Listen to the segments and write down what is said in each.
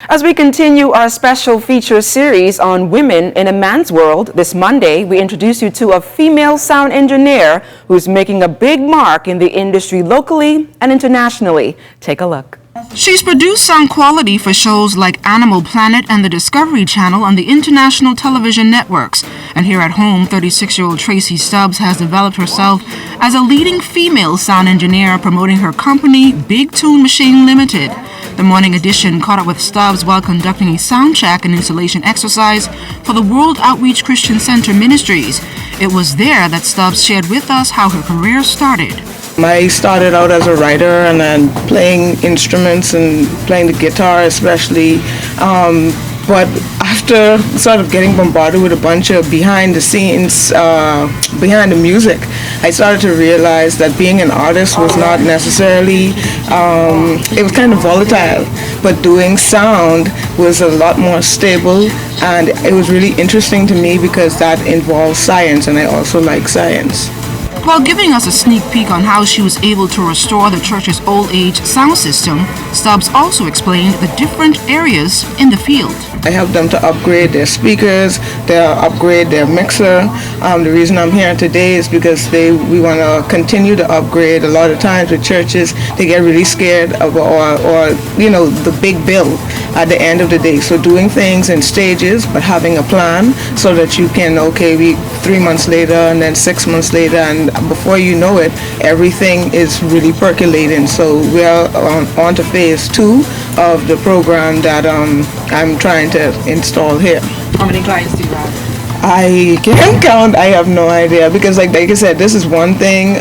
As we continue our special feature series on women in a man's world, this Monday we introduce you to a female sound engineer who's making a big mark in the industry locally and internationally. Take a look. She's produced sound quality for shows like Animal Planet and the Discovery Channel on the international television networks. And here at home, 36-year-old Tracy Stubbs has developed herself as a leading female sound engineer, promoting her company, Big Tune Machine Limited. The Morning Edition caught up with Stubbs while conducting a sound check and installation exercise for the World Outreach Christian Center Ministries. It was there that Stubbs shared with us how her career started. I started out as a writer and then playing instruments and playing the guitar especially. But after sort of getting bombarded with a bunch of behind the scenes, behind the music, I started to realize that being an artist was not necessarily, it was kind of volatile, but doing sound was a lot more stable, and it was really interesting to me because that involves science, and I also like science. While giving us a sneak peek on how she was able to restore the church's old-age sound system, Stubbs also explained the different areas in the field. I helped them to upgrade their speakers, upgrade their mixer. The reason I'm here today is because we want to continue to upgrade. A lot of times with churches, they get really scared of the big bill at the end of the day. So doing things in stages, but having a plan so that you can, 3 months later and then 6 months later, and before you know it, everything is really percolating. So we're on to phase 2 of the program that I'm trying to install here. How many clients do you have? I can't count. I have no idea because, like I said, this is one thing.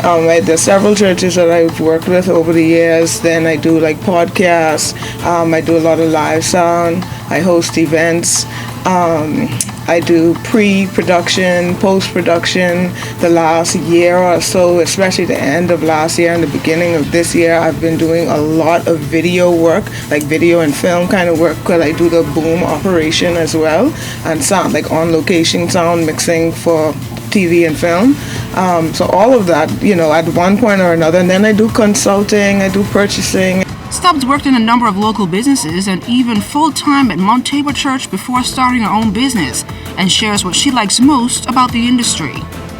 There's several churches that I've worked with over the years. Then I do like podcasts. I do a lot of live sound. I host events. I do pre-production, post-production. The last year or so, especially the end of last year and the beginning of this year, I've been doing a lot of video work, like video and film kind of work, because I do the boom operation as well, and sound, like on-location sound mixing for TV and film. So all of that, at one point or another. And then I do consulting, I do purchasing. Stubbs worked in a number of local businesses and even full-time at Mount Tabor Church before starting her own business, and shares what she likes most about the industry.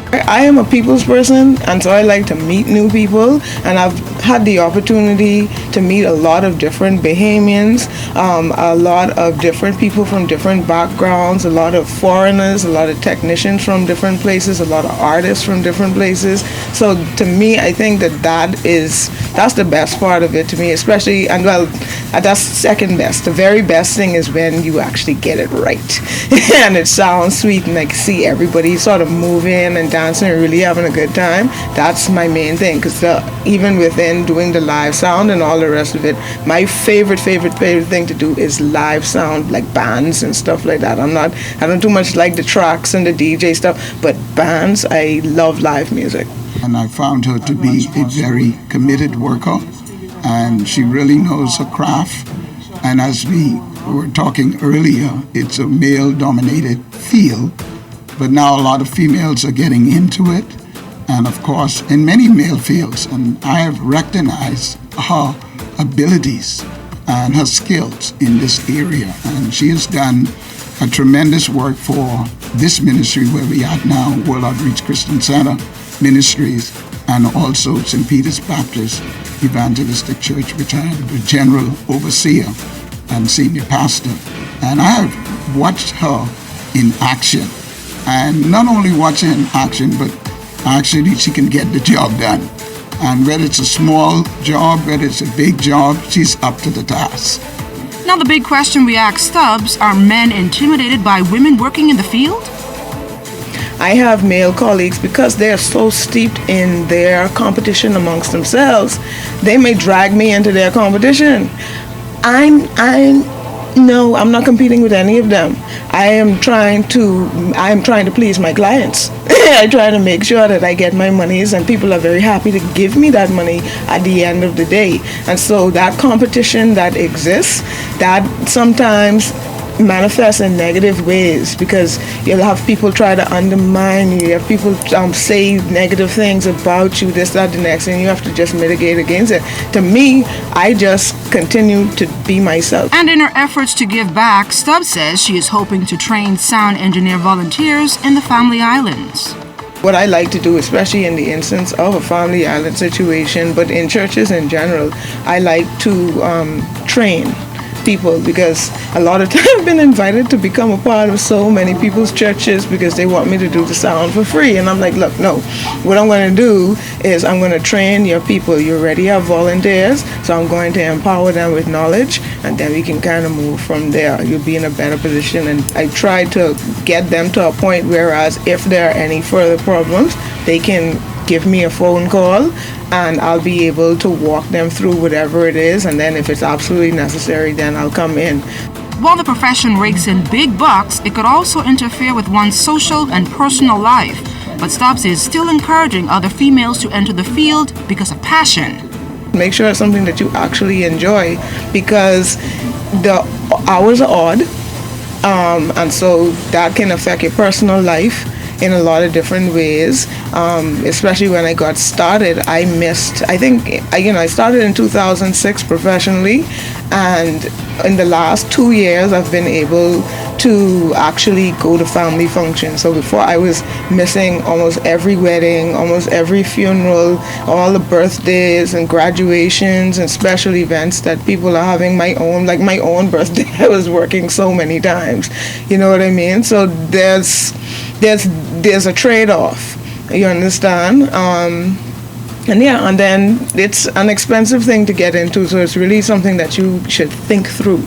I am a people's person, and so I like to meet new people, and I've had the opportunity to meet a lot of different Bahamians, a lot of different people from different backgrounds, a lot of foreigners, a lot of technicians from different places, a lot of artists from different places. So to me, I think that's the best part of it to me, especially, and that's second best. The very best thing is when you actually get it right and it sounds sweet, and I see everybody sort of moving and dancing and really having a good time. That's my main thing, because even within doing the live sound and all the rest of it, my favorite thing to do is live sound, like bands and stuff like that. I don't too much like the tracks and the DJ stuff, but bands, I love live music. And I found her to be a very committed worker, and she really knows her craft. And as we were talking earlier, it's a male-dominated field, but now a lot of females are getting into it, and of course in many male fields, and I have recognized her abilities and her skills in this area, and she has done a tremendous work for this ministry where we are now, World Outreach Christian Center Ministries, and also St. Peter's Baptist Evangelistic Church, which I am the general overseer and senior pastor. And I have watched her in action. And not only watching in action, but actually she can get the job done. And whether it's a small job, whether it's a big job, she's up to the task. Now the big question we ask Stubbs, are men intimidated by women working in the field? I have male colleagues, because they're so steeped in their competition amongst themselves, they may drag me into their competition. No, I'm not competing with any of them. I am trying to please my clients. I try to make sure that I get my monies, and people are very happy to give me that money at the end of the day. And so that competition that exists, that sometimes manifest in negative ways, because you'll have people try to undermine you. You have people say negative things about you, this, that, the next, and you have to just mitigate against it. To me, I just continue to be myself. And in her efforts to give back, Stubbs says she is hoping to train sound engineer volunteers in the Family Islands. What I like to do, especially in the instance of a family island situation, but in churches in general, I like to train people, because a lot of times I've been invited to become a part of so many people's churches because they want me to do the sound for free, and I'm like, look, no, what I'm going to do is I'm going to train your people. You already have volunteers, so I'm going to empower them with knowledge, and then we can kind of move from there. You'll be in a better position, and I try to get them to a point whereas if there are any further problems, they can give me a phone call and I'll be able to walk them through whatever it is, and then if it's absolutely necessary, then I'll come in. While the profession rakes in big bucks, it could also interfere with one's social and personal life. But Stubbs is still encouraging other females to enter the field because of passion. Make sure it's something that you actually enjoy, because the hours are odd, and so that can affect your personal life in a lot of different ways. Especially when I got started, I started in 2006 professionally, and in the last 2 years I've been able to actually go to family functions. So before, I was missing almost every wedding, almost every funeral, all the birthdays and graduations and special events that people are having. My own birthday, I was working so many times, you know what I mean? So there's a trade-off, you understand? And then it's an expensive thing to get into, so it's really something that you should think through